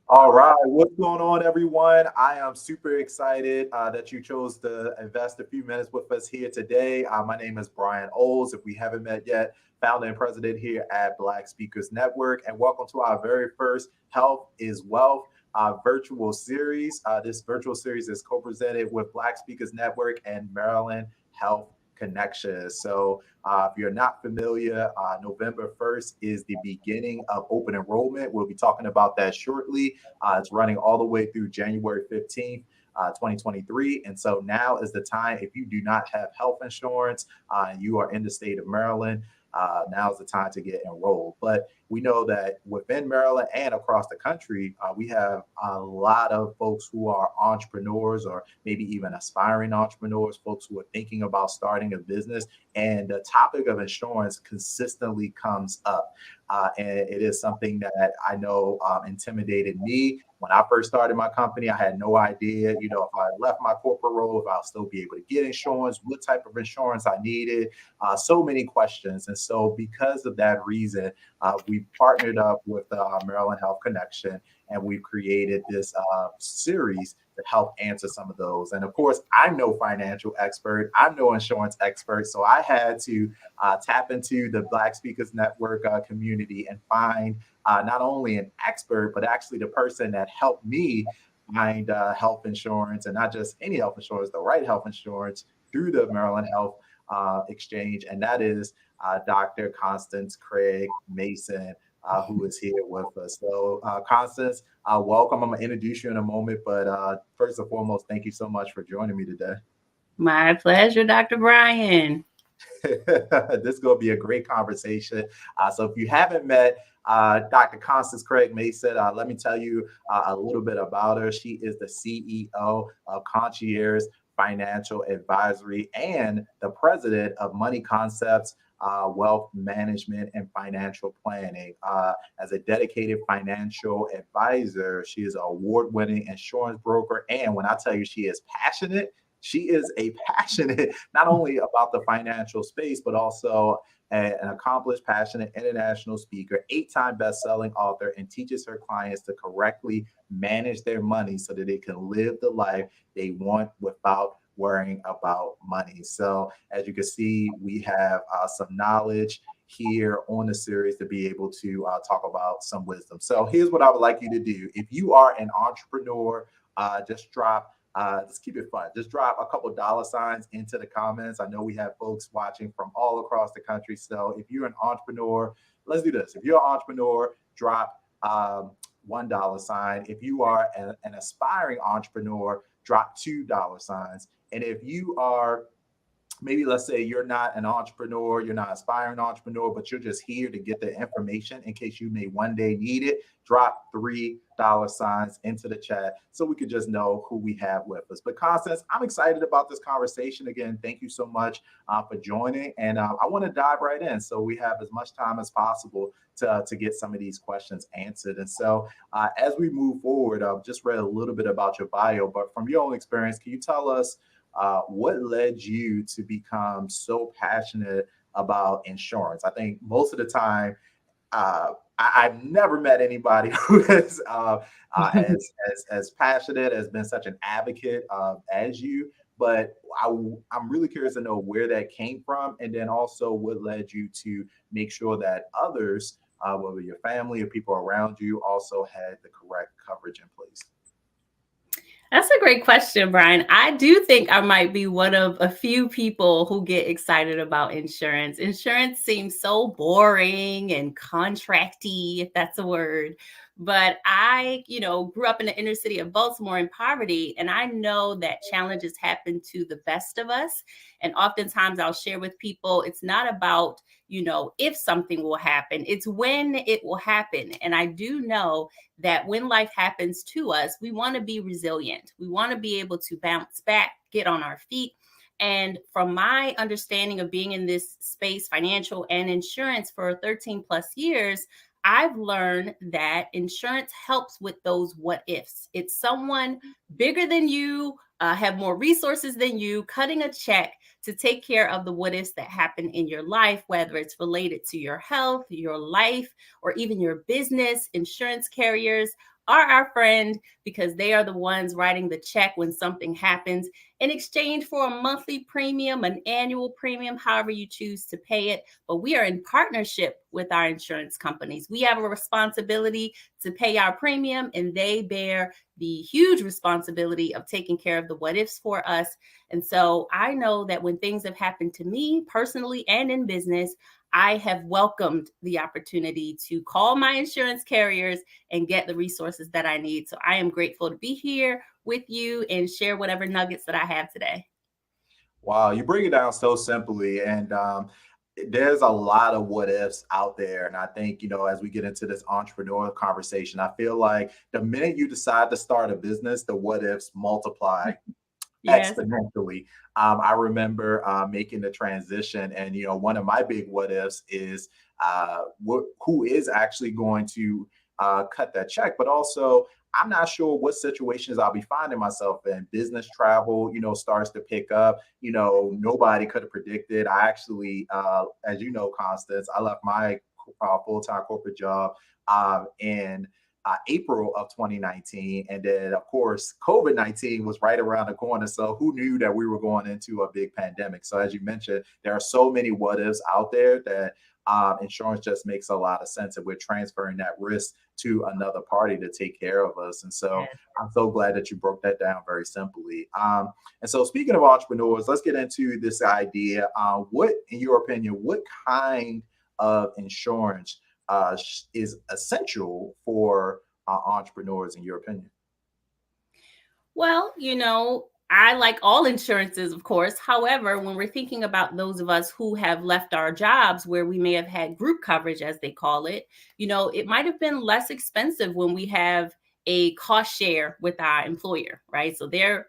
All right, what's going on, everyone? I am super excited that you chose to invest a few minutes with us here today. My name is Brian Oles. If we haven't met yet, founder and president here at Black Speakers Network, and welcome to our very first Health is Wealth virtual series. This virtual series is co-presented with Black Speakers Network and Maryland Health Connections. If you're not familiar, November 1st is the beginning of open enrollment. We'll be talking about that shortly. It's running all the way through January 15th. 2023. And so now is the time. If you do not have health insurance, you are in the state of Maryland. Now is the time to get enrolled. But we know that within Maryland and across the country, we have a lot of folks who are entrepreneurs or maybe even aspiring entrepreneurs, folks who are thinking about starting a business. And the topic of insurance consistently comes up. And it is something that I know intimidated me. When I first started my company, I had no idea, if I left my corporate role, if I'll still be able to get insurance, what type of insurance I needed, so many questions. And so because of that reason, we partnered up with Maryland Health Connection, and we've created this series to help answer some of those. And of course, I'm no financial expert. I'm no insurance expert. So I had to tap into the Black Speakers Network community and find not only an expert, but actually the person that helped me find health insurance, and not just any health insurance, the right health insurance through the Maryland Health Exchange. And that is Dr. Constance Craig Mason, who is here with us. So, Constance, welcome. I'm going to introduce you in a moment, but first and foremost, thank you so much for joining me today. My pleasure, Dr. Brian. This is going to be a great conversation. So if you haven't met Dr. Constance Craig Mason, let me tell you a little bit about her. She is the CEO of Concierge Financial Advisory and the president of Money Concepts, Wealth Management and Financial Planning. As a dedicated financial advisor, she is an award-winning insurance broker. And when I tell you she is passionate, she is a passionate, not only about the financial space, but also an accomplished, passionate international speaker, 8-time best-selling author, and teaches her clients to correctly manage their money so that they can live the life they want without worrying about money. So as you can see, we have some knowledge here on the series to be able to talk about some wisdom. So here's what I would like you to do. If you are an entrepreneur, just drop let's keep it fun. Just drop a couple dollar signs into the comments. I know we have folks watching from all across the country. So if you're an entrepreneur, let's do this. If you're an entrepreneur, drop $1 sign. If you are an aspiring entrepreneur, drop $2 signs. And if you are maybe, let's say you're not an entrepreneur, you're not an aspiring entrepreneur, but you're just here to get the information in case you may one day need it, drop $3 signs into the chat so we could just know who we have with us. But Constance, I'm excited about this conversation. Again, thank you so much for joining. And I want to dive right in so we have as much time as possible to get some of these questions answered. And so as we move forward, I've just read a little bit about your bio, but from your own experience, can you tell us what led you to become so passionate about insurance? I think most of the time, I've never met anybody who is as passionate, has been such an advocate as you. But I'm really curious to know where that came from, and then also what led you to make sure that others, whether your family or people around you, also had the correct coverage in place. That's a great question, Brian. I do think I might be one of a few people who get excited about insurance. Insurance seems so boring and contracty, if that's a word. But I, grew up in the inner city of Baltimore in poverty, and I know that challenges happen to the best of us. And oftentimes I'll share with people, it's not about, if something will happen, it's when it will happen. And I do know that when life happens to us, we want to be resilient. We want to be able to bounce back, get on our feet. And from my understanding of being in this space, financial and insurance, for 13 plus years, I've learned that insurance helps with those what ifs. It's someone bigger than you, have more resources than you, cutting a check to take care of the what ifs that happen in your life, whether it's related to your health, your life, or even your business. Insurance carriers are our friend because they are the ones writing the check when something happens in exchange for a monthly premium, an annual premium, however you choose to pay it. But we are in partnership with our insurance companies. We have a responsibility to pay our premium, and they bear the huge responsibility of taking care of the what ifs for us. And so I know that when things have happened to me personally and in business, I have welcomed the opportunity to call my insurance carriers and get the resources that I need. So I am grateful to be here with you and share whatever nuggets that I have today. Wow, you bring it down so simply, and there's a lot of what ifs out there. And I think, as we get into this entrepreneur conversation, I feel like the minute you decide to start a business, the what ifs multiply Yes. exponentially. I remember making the transition, and one of my big what ifs is who is actually going to cut that check, but also I'm not sure what situations I'll be finding myself in. Business travel, starts to pick up. Nobody could have predicted. I actually, as you know, Constance, I left my full-time corporate job in April of 2019. And then, of course, COVID-19 was right around the corner. So who knew that we were going into a big pandemic? So as you mentioned, there are so many what ifs out there that insurance just makes a lot of sense. And we're transferring that risk to another party to take care of us. And so Yes. I'm so glad that you broke that down very simply. And so speaking of entrepreneurs, let's get into this idea. What, in your opinion, what kind of insurance is essential for entrepreneurs, in your opinion? Well, I like all insurances, of course. However, when we're thinking about those of us who have left our jobs where we may have had group coverage, as they call it, it might have been less expensive when we have a cost share with our employer, right? So they're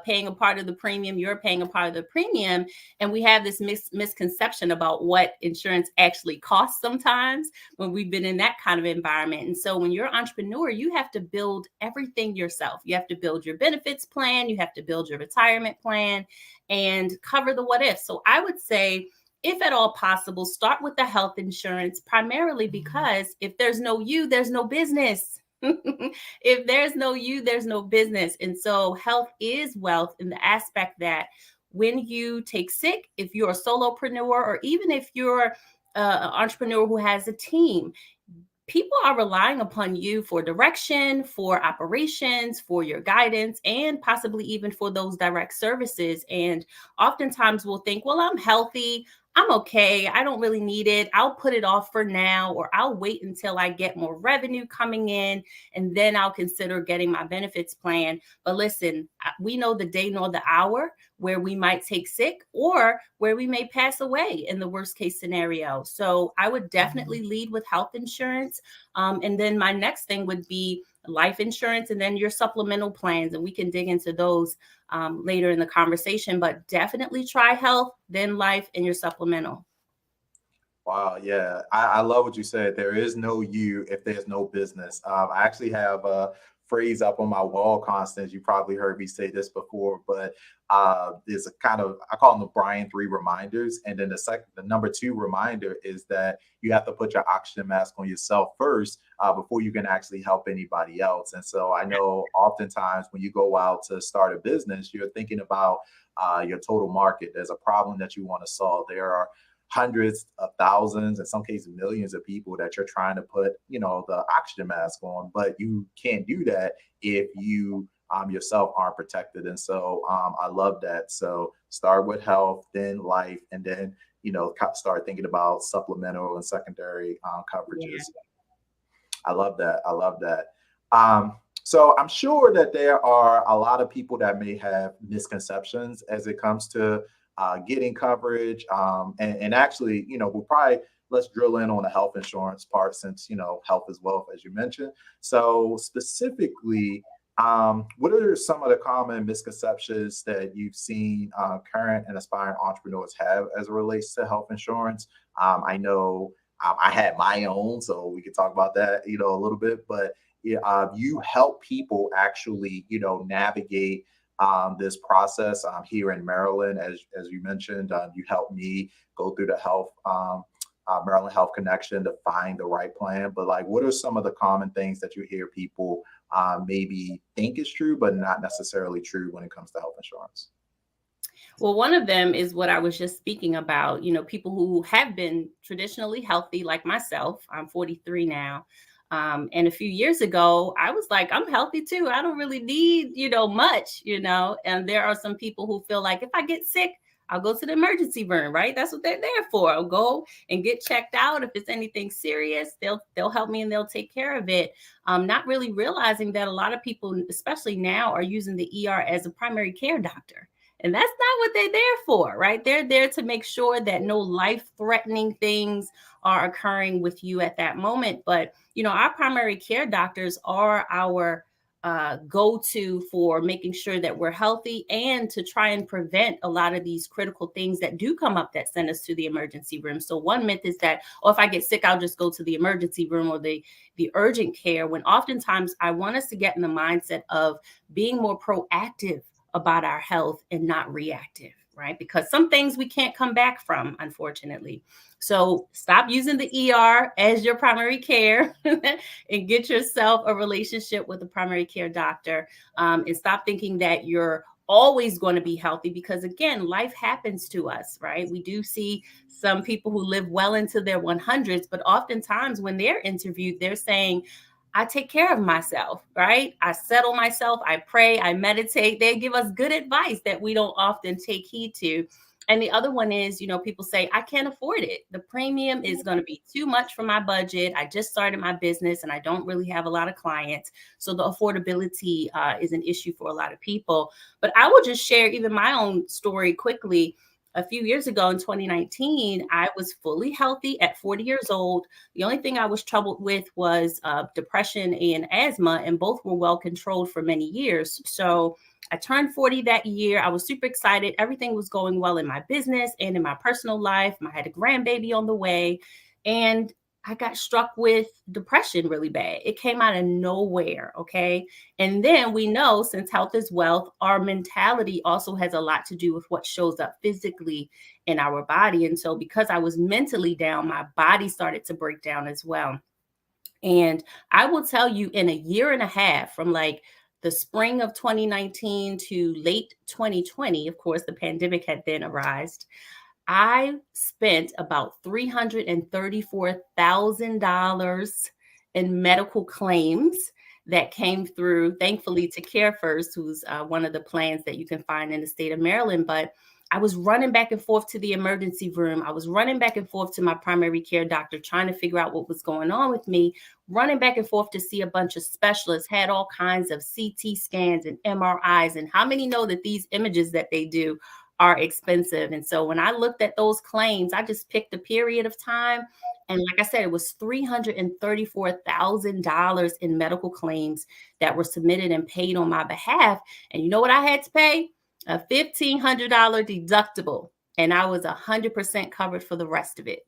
paying a part of the premium, you're paying a part of the premium. And we have this misconception about what insurance actually costs sometimes when we've been in that kind of environment. And so when you're an entrepreneur, you have to build everything yourself. You have to build your benefits plan, you have to build your retirement plan and cover the what if. So I would say, if at all possible, start with the health insurance, primarily because if there's no you, there's no business. If there's no you, there's no business. And so health is wealth in the aspect that when you take sick, if you're a solopreneur, or even if you're an entrepreneur who has a team, people are relying upon you for direction, for operations, for your guidance, and possibly even for those direct services. And oftentimes we'll think, well, I'm healthy. I'm okay. I don't really need it. I'll put it off for now, or I'll wait until I get more revenue coming in, and then I'll consider getting my benefits plan. But listen, we know the day nor the hour where we might take sick or where we may pass away in the worst case scenario. So I would definitely lead with health insurance. And then my next thing would be life insurance and then your supplemental plans. And we can dig into those later in the conversation, but definitely try health, then life, and your supplemental. Wow, yeah, I love what you said. There is no you if there's no business. I actually have a phrase up on my wall, Constance. You probably heard me say this before, but there's a kind of, I call them the Brian three reminders. And then the number two reminder is that you have to put your oxygen mask on yourself first before you can actually help anybody else. And so I know oftentimes when you go out to start a business, you're thinking about your total market. There's a problem that you want to solve. There are hundreds of thousands, in some cases millions of people that you're trying to put, the oxygen mask on, but you can't do that if you yourself aren't protected. And so I love that. So start with health, then life, and then start thinking about supplemental and secondary coverages. Yeah. I love that. I love that. So I'm sure that there are a lot of people that may have misconceptions as it comes to getting coverage. And actually, we'll probably let's drill in on the health insurance part since, health is wealth, as you mentioned. So specifically, what are some of the common misconceptions that you've seen current and aspiring entrepreneurs have as it relates to health insurance? I know I had my own, so we could talk about that, a little bit. But yeah, you help people actually, navigate this process here in Maryland, as you mentioned. You helped me go through the health Maryland Health Connection to find the right plan. But like, what are some of the common things that you hear people maybe think is true, but not necessarily true when it comes to health insurance? Well, one of them is what I was just speaking about, people who have been traditionally healthy, like myself. I'm 43 now. And a few years ago, I was like, I'm healthy too. I don't really need, much, and there are some people who feel like if I get sick, I'll go to the emergency room, right? That's what they're there for. I'll go and get checked out. If it's anything serious, they'll help me and they'll take care of it. Not really realizing that a lot of people, especially now, are using the ER as a primary care doctor. And that's not what they're there for, right? They're there to make sure that no life-threatening things are occurring with you at that moment. But, our primary care doctors are our go-to for making sure that we're healthy and to try and prevent a lot of these critical things that do come up that send us to the emergency room. So one myth is that, oh, if I get sick, I'll just go to the emergency room or the urgent care, when oftentimes I want us to get in the mindset of being more proactive about our health and not reactive, right? Because some things we can't come back from, unfortunately. So stop using the ER as your primary care and get yourself a relationship with a primary care doctor, and stop thinking that you're always going to be healthy, because again, life happens to us, right? We do see some people who live well into their 100s, but oftentimes when they're interviewed, they're saying, I take care of myself, right? I settle myself, I pray, I meditate. They give us good advice that we don't often take heed to. And the other one is, people say, I can't afford it. The premium is going to be too much for my budget. I just started my business and I don't really have a lot of clients. So the affordability is an issue for a lot of people. But I will just share even my own story quickly. A few years ago in 2019, I was fully healthy at 40 years old. The only thing I was troubled with was depression and asthma, and both were well controlled for many years. So I turned 40 that year. I was super excited. Everything was going well in my business and in my personal life. I had a grandbaby on the way, and I got struck with depression really bad. It came out of nowhere. Okay. And then we know, since health is wealth, our mentality also has a lot to do with what shows up physically in our body. And so because I was mentally down, my body started to break down as well. And I will tell you, in a year and a half, from like the spring of 2019 to late 2020, of course, the pandemic had then arisen, I spent about $334,000 in medical claims that came through, thankfully, to Care First, who's one of the plans that you can find in the state of Maryland. But I was running back and forth to the emergency room. I was running back and forth to my primary care doctor, trying to figure out what was going on with me, running back and forth to see a bunch of specialists, had all kinds of CT scans and MRIs. And how many know that these images that they do are expensive? And so when I looked at those claims, I just picked a period of time. And like I said, it was $334,000 in medical claims that were submitted and paid on my behalf. And you know what I had to pay? A $1,500 deductible. And I was 100% covered for the rest of it.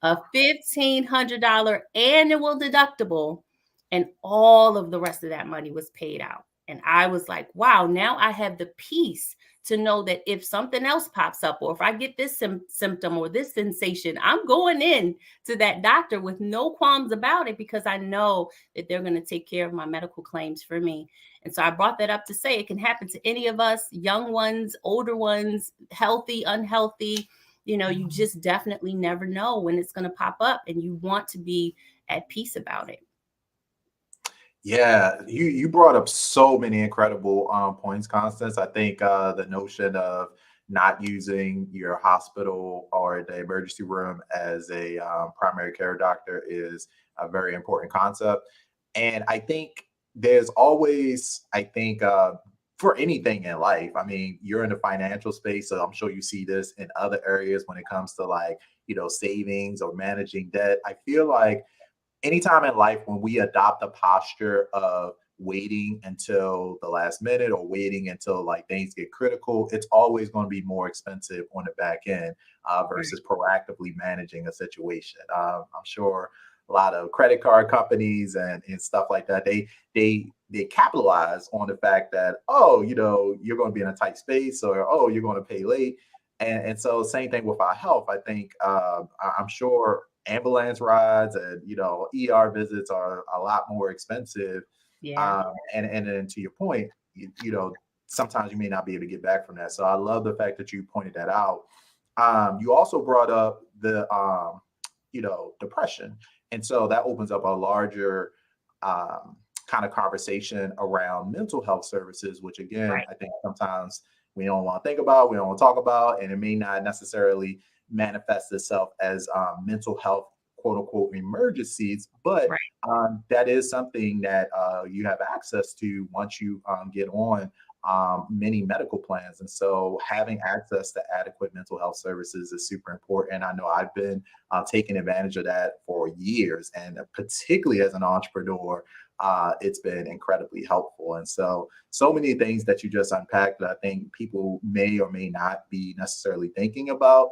A $1,500 annual deductible, and all of the rest of that money was paid out. And I was like, wow, now I have the peace to know that if something else pops up, or if I get this symptom or this sensation, I'm going in to that doctor with no qualms about it, because I know that they're going to take care of my medical claims for me. And so I brought that up to say it can happen to any of us, young ones, older ones, healthy, unhealthy. You just definitely never know when it's going to pop up, and you want to be at peace about it. Yeah, you brought up so many incredible points, Constance. I think the notion of not using your hospital or the emergency room as a primary care doctor is a very important concept. And I think there's always, I think, for anything in life, I mean, you're in the financial space, so I'm sure you see this in other areas when it comes to like, savings or managing debt. I feel like anytime in life when we adopt a posture of waiting until the last minute or waiting until like things get critical, it's always going to be more expensive on the back end versus proactively managing a situation. I'm sure a lot of credit card companies and stuff like that, they capitalize on the fact that, oh, you're going to be in a tight space, or oh, you're going to pay late. And so same thing with our health. I think I'm sure ambulance rides and, ER visits are a lot more expensive. Yeah. And then to your point, sometimes you may not be able to get back from that. So I love the fact that you pointed that out. You also brought up the, depression. And so that opens up a larger kind of conversation around mental health services, which again, Right. I think sometimes we don't want to think about, we don't want to talk about, and it may not necessarily manifest itself as mental health, quote unquote, emergencies, but Right. that is something that you have access to once you get on many medical plans. And so having access to adequate mental health services is super important. I know I've been taking advantage of that for years, and particularly as an entrepreneur, it's been incredibly helpful. And so many things that you just unpacked that I think people may or may not be necessarily thinking about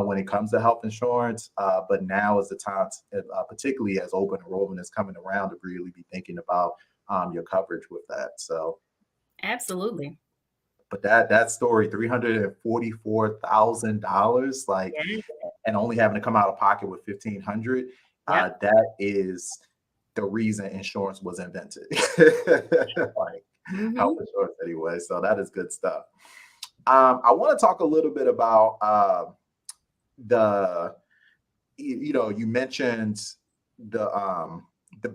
when it comes to health insurance. But now is the time, particularly as open enrollment is coming around, to really be thinking about your coverage with that. So, Absolutely. but that story, $344,000, like, Yeah. and only having to come out of pocket with 1,500, Yep. that is the reason insurance was invented. Like health Hmm. insurance anyway. So that is good stuff. I want to talk a little bit about the you mentioned the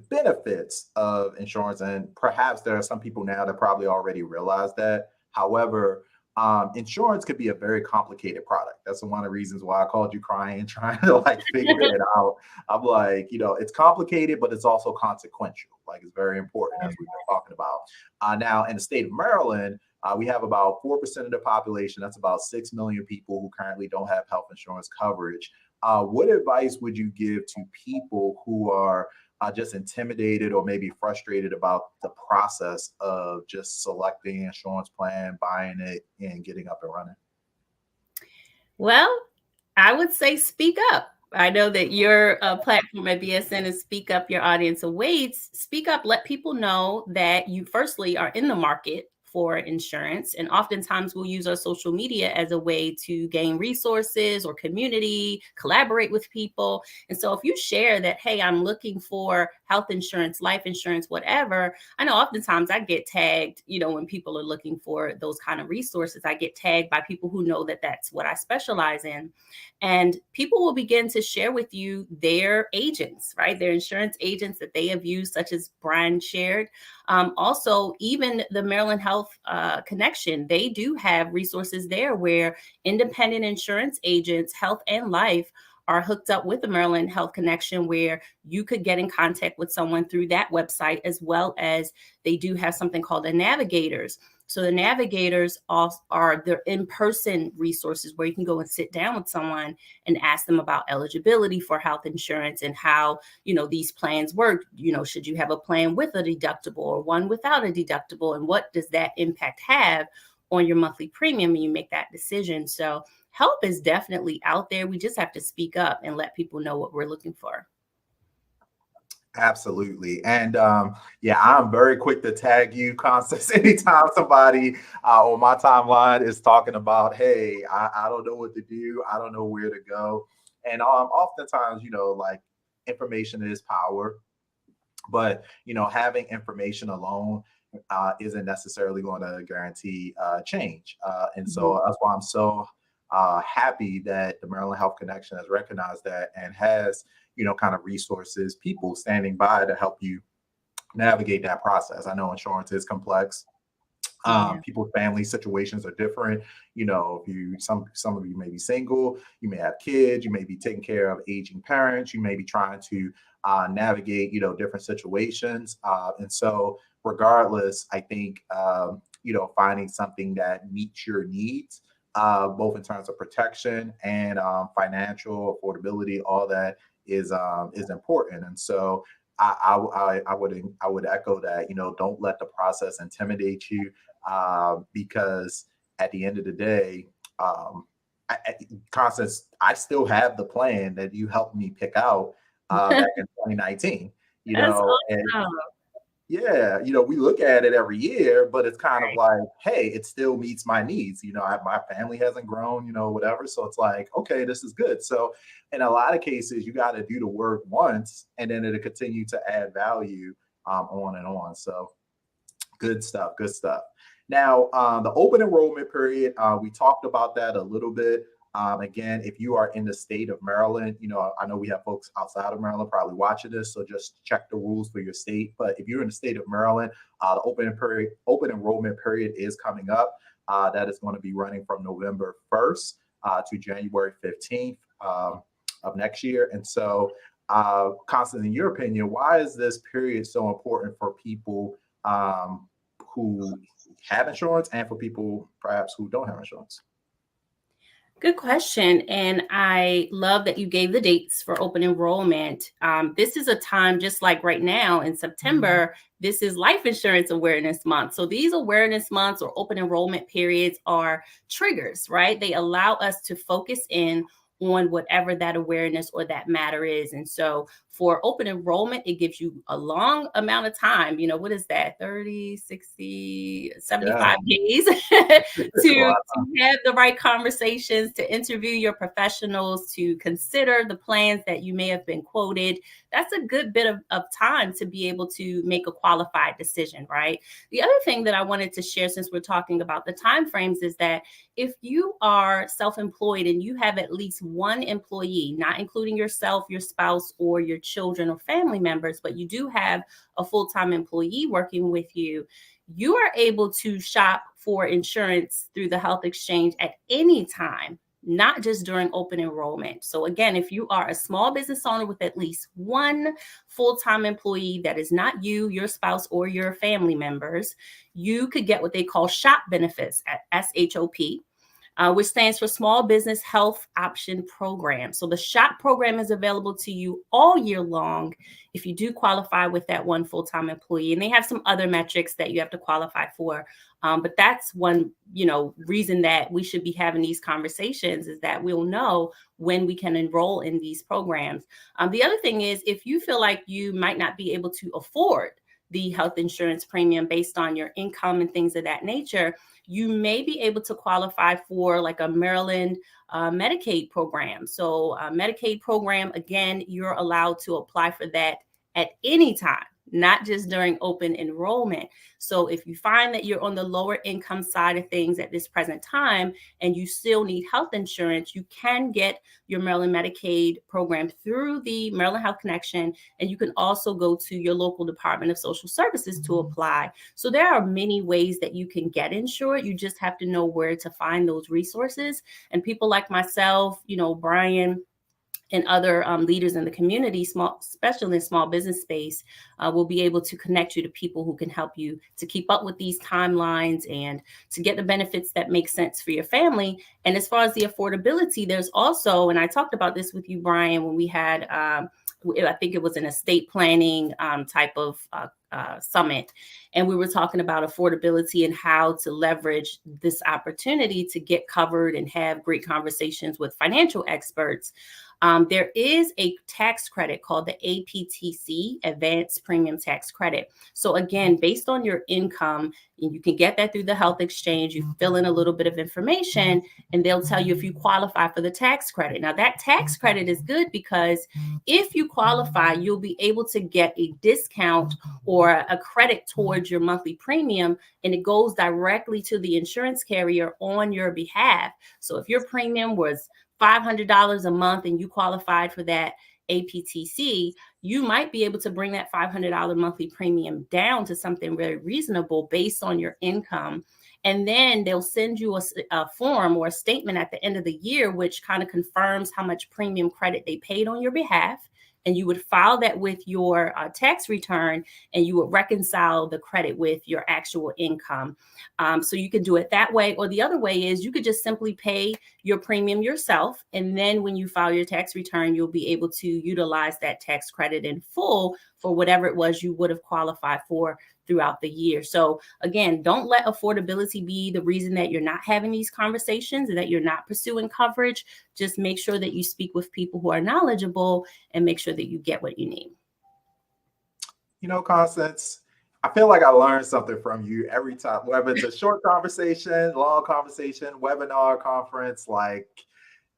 benefits of insurance, and perhaps there are some people now that probably already realize that. However, insurance could be a very complicated product. That's one of the reasons why I called you crying, trying to like figure it out. I'm like, it's complicated, but it's also consequential. Like it's very important, as we've been talking about. Now, in the state of Maryland, we have about 4% of the population. That's about 6 million people who currently don't have health insurance coverage. What advice would you give to people who are just intimidated or maybe frustrated about the process of just selecting an insurance plan, buying it, and getting up and running? Well, I would say speak up. I know that your platform at BSN is Speak Up, Your Audience Awaits. Speak up, let people know that you firstly are in the market for insurance. And oftentimes we'll use our social media as a way to gain resources or community, collaborate with people. And so if you share that, hey, I'm looking for health insurance, life insurance, whatever, I know oftentimes I get tagged, when people are looking for those kind of resources, I get tagged by people who know that that's what I specialize in. And people will begin to share with you their agents, right? Their insurance agents that they have used, such as Brian shared. Also, even the Maryland Health Connection, they do have resources there where independent insurance agents, health and life, are hooked up with the Maryland Health Connection, where you could get in contact with someone through that website, as well as they do have something called the navigators. So the navigators are their in-person resources where you can go and sit down with someone and ask them about eligibility for health insurance and how, these plans work. Should you have a plan with a deductible or one without a deductible? And what does that impact have on your monthly premium? And you make that decision. So help is definitely out there. We just have to speak up and let people know what we're looking for. Absolutely. And yeah, I'm very quick to tag you, Constance, anytime somebody on my timeline is talking about, hey, I don't know what to do. I don't know where to go. And oftentimes, like information is power, but, having information alone isn't necessarily going to guarantee change. And Mhm. so that's why I'm so happy that the Maryland Health Connection has recognized that and has, kind of resources, people standing by to help you navigate that process. I know insurance is complex. Yeah. People's family situations are different. If you some of you may be single, you may have kids, you may be taking care of aging parents, you may be trying to navigate, different situations. And so, regardless, I think finding something that meets your needs, both in terms of protection and financial affordability, all that is important. And so, I would echo that. Don't let the process intimidate you, because at the end of the day, Constance, I still have the plan that you helped me pick out back in 2019. That's And awesome. Yeah, we look at it every year, but it's kind of like, hey, it still meets my needs. My family hasn't grown, whatever. So it's like, okay, this is good. So in a lot of cases, you got to do the work once, and then it'll continue to add value on and on. So good stuff. Good stuff. Now, the open enrollment period, we talked about that a little bit. Again, if you are in the state of Maryland, I know we have folks outside of Maryland probably watching this, so just check the rules for your state. But if you're in the state of Maryland, the open enrollment period is coming up. That is going to be running from November 1st to January 15th of next year. And so, Constance, in your opinion, why is this period so important for people who have insurance and for people perhaps who don't have insurance? Good question. And I love that you gave the dates for open enrollment. This is a time, just like right now in September, this is Life Insurance Awareness Month. So these awareness months or open enrollment periods are triggers, right? They allow us to focus in on whatever that awareness or that matter is. And so for open enrollment, it gives you a long amount of time. What is that? 30, 60, 75 days to have the right conversations, to interview your professionals, to consider the plans that you may have been quoted. That's a good bit of time to be able to make a qualified decision, right? The other thing that I wanted to share, since we're talking about the timeframes, is that if you are self-employed and you have at least one employee, not including yourself, your spouse, or your children or family members, but you do have a full-time employee working with you, you are able to shop for insurance through the health exchange at any time, not just during open enrollment. So again, if you are a small business owner with at least one full-time employee that is not you, your spouse, or your family members, you could get what they call SHOP benefits at SHOP. Which stands for Small Business Health Option Program. So the SHOP program is available to you all year long if you do qualify with that one full-time employee. And they have some other metrics that you have to qualify for. But that's one, reason that we should be having these conversations, is that we'll know when we can enroll in these programs. The other thing is, if you feel like you might not be able to afford the health insurance premium based on your income and things of that nature, you may be able to qualify for like a Maryland Medicaid program. So Medicaid program, again, you're allowed to apply for that at any time, not just during open enrollment. So if you find that you're on the lower income side of things at this present time and you still need health insurance, you can get your Maryland Medicaid program through the Maryland Health Connection, and you can also go to your local Department of Social Services to apply. So there are many ways that you can get insured. You just have to know where to find those resources. And people like myself, Brian, and other leaders in the community, especially in small business space, will be able to connect you to people who can help you to keep up with these timelines and to get the benefits that make sense for your family. And as far as the affordability, there's also, and I talked about this with you, Brian, when we had, I think it was an estate planning type of summit. And we were talking about affordability and how to leverage this opportunity to get covered and have great conversations with financial experts. There is a tax credit called the APTC, Advanced Premium Tax Credit. So again, based on your income, and you can get that through the health exchange, you fill in a little bit of information and they'll tell you if you qualify for the tax credit. Now that tax credit is good because if you qualify, you'll be able to get a discount or a credit towards your monthly premium, and it goes directly to the insurance carrier on your behalf. So if your premium was $500 a month and you qualified for that APTC, you might be able to bring that $500 monthly premium down to something very reasonable based on your income. And then they'll send you a form or a statement at the end of the year, which kind of confirms how much premium credit they paid on your behalf. And you would file that with your tax return, and you would reconcile the credit with your actual income. So you can do it that way. Or the other way is you could just simply pay your premium yourself. And then when you file your tax return, you'll be able to utilize that tax credit in full for whatever it was you would have qualified for throughout the year. So again, don't let affordability be the reason that you're not having these conversations and that you're not pursuing coverage. Just make sure that you speak with people who are knowledgeable and make sure that you get what you need. Constance, I feel like I learned something from you every time, whether it's a short conversation, long conversation, webinar, conference. Like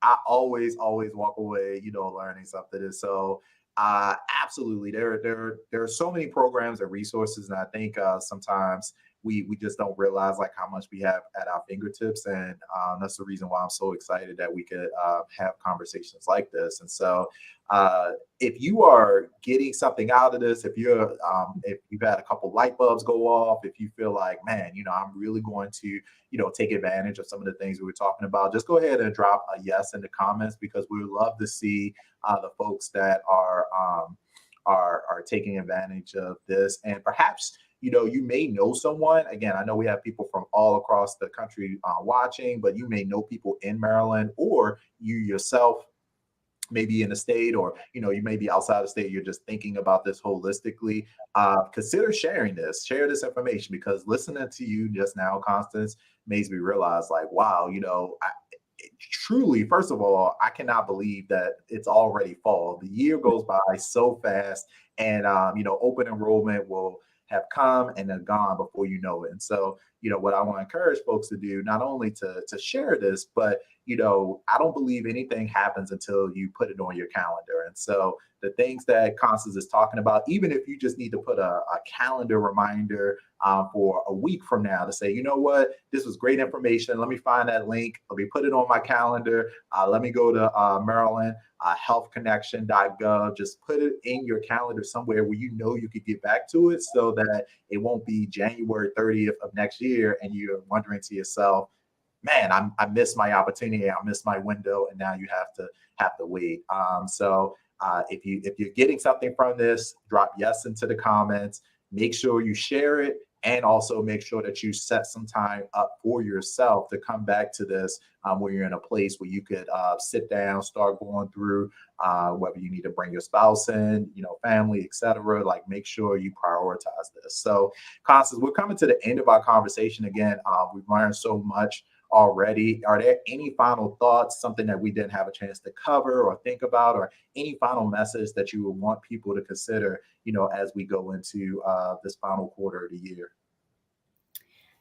I always walk away, learning something. And so, absolutely, there are so many programs and resources, and I think sometimes we just don't realize like how much we have at our fingertips, and that's the reason why I'm so excited that we could have conversations like this. And so, uh, if you are getting something out of this, if you've had a couple light bulbs go off, if you feel like, man, I'm really going to take advantage of some of the things we were talking about, just go ahead and drop a yes in the comments, because we would love to see the folks that are taking advantage of this. And perhaps you may know someone. Again, I know we have people from all across the country watching, but you may know people in Maryland, or you yourself maybe in the state, or you may be outside the state, you're just thinking about this holistically. Consider sharing this, share this information, because listening to you just now, Constance, makes me realize like, wow, truly, first of all, I cannot believe that it's already fall. The year goes by so fast, and open enrollment will have come and then gone before you know it. And so, what I want to encourage folks to do, not only to share this, but I don't believe anything happens until you put it on your calendar. And so the things that Constance is talking about, even if you just need to put a calendar reminder for a week from now to say, you know what, this was great information. Let me find that link. Let me put it on my calendar. Let me go to Maryland healthconnection.gov. Just put it in your calendar somewhere where you could get back to it, so that it won't be January 30th of next year and you're wondering to yourself, man, I missed my opportunity, I missed my window, and now you have to wait. If you're getting something from this, drop yes into the comments. Make sure you share it, and also make sure that you set some time up for yourself to come back to this, where you're in a place where you could sit down, start going through whether you need to bring your spouse in, family, etc. Like, make sure you prioritize this. So, Constance, we're coming to the end of our conversation again. We've learned so much already. Are there any final thoughts, something that we didn't have a chance to cover or think about, or any final message that you would want people to consider, as we go into this final quarter of the year?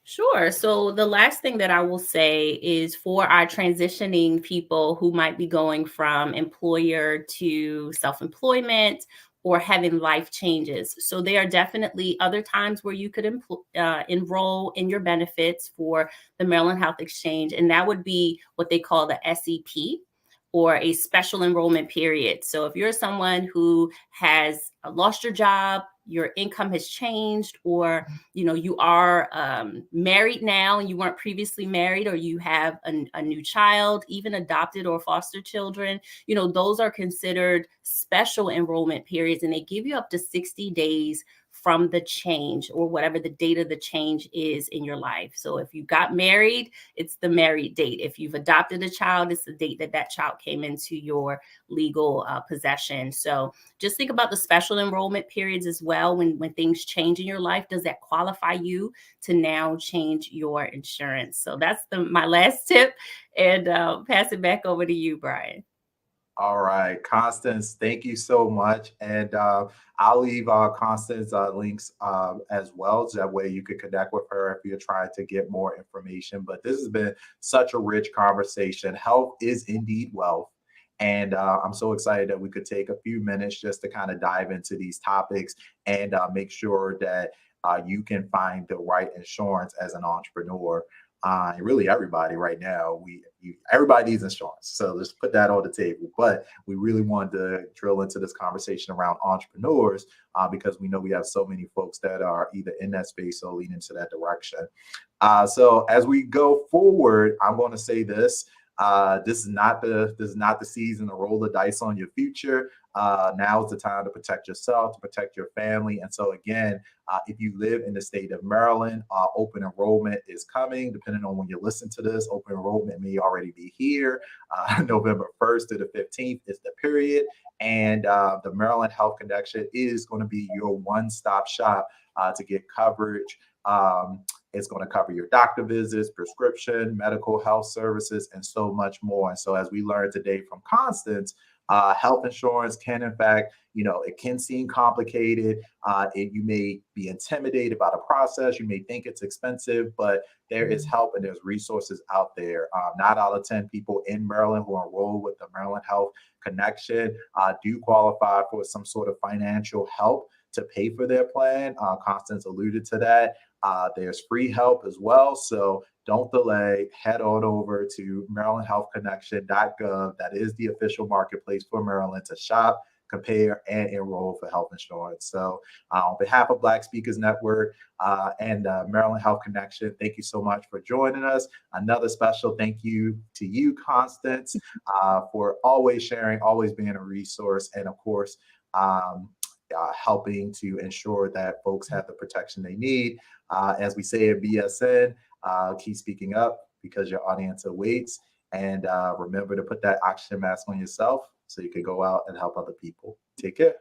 Sure. So the last thing that I will say is for our transitioning people who might be going from employer to self-employment or having life changes. So there are definitely other times where you could enroll in your benefits for the Maryland Health Exchange, and that would be what they call the SEP, or a special enrollment period. So if you're someone who has lost your job, your income has changed, or you are married now and you weren't previously married, or you have a new child, even adopted or foster children, those are considered special enrollment periods, and they give you up to 60 days from the change, or whatever the date of the change is in your life. So if you got married, it's the married date. If you've adopted a child, it's the date that child came into your legal possession. So just think about the special enrollment periods as well. When things change in your life, does that qualify you to now change your insurance? So that's my last tip, and pass it back over to you, Brian. All right, Constance, thank you so much. And I'll leave Constance links as well, so that way you could connect with her if you're trying to get more information. But this has been such a rich conversation. Health is indeed wealth. And I'm so excited that we could take a few minutes just to kind of dive into these topics, and make sure that you can find the right insurance as an entrepreneur. And really, everybody right now, everybody needs insurance. So let's put that on the table. But we really wanted to drill into this conversation around entrepreneurs, because we know we have so many folks that are either in that space or leaning into that direction. So as we go forward, I'm going to say this. This is not the season to roll the dice on your future. Now is the time to protect yourself, to protect your family. And so again, if you live in the state of Maryland, open enrollment is coming. Depending on when you listen to this, open enrollment may already be here. November 1st to the 15th is the period. And the Maryland Health Connection is going to be your one-stop shop to get coverage. It's going to cover your doctor visits, prescription, medical health services, and so much more. And so as we learned today from Constance, Health insurance can, in fact, it can seem complicated. You may be intimidated by the process. You may think it's expensive, but there is help and there's resources out there. 9 out of 10 people in Maryland who enroll with the Maryland Health Connection do qualify for some sort of financial help to pay for their plan. Constance alluded to that. There's free help as well. So don't delay. Head on over to marylandhealthconnection.gov. That is the official marketplace for Maryland to shop, compare, and enroll for health insurance. So on behalf of Black Speakers Network and Maryland Health Connection, thank you so much for joining us. Another special thank you to you, Constance, for always sharing, always being a resource, and of course, helping to ensure that folks have the protection they need. As we say at BSN, keep speaking up because your audience awaits. And remember to put that oxygen mask on yourself so you can go out and help other people. Take care.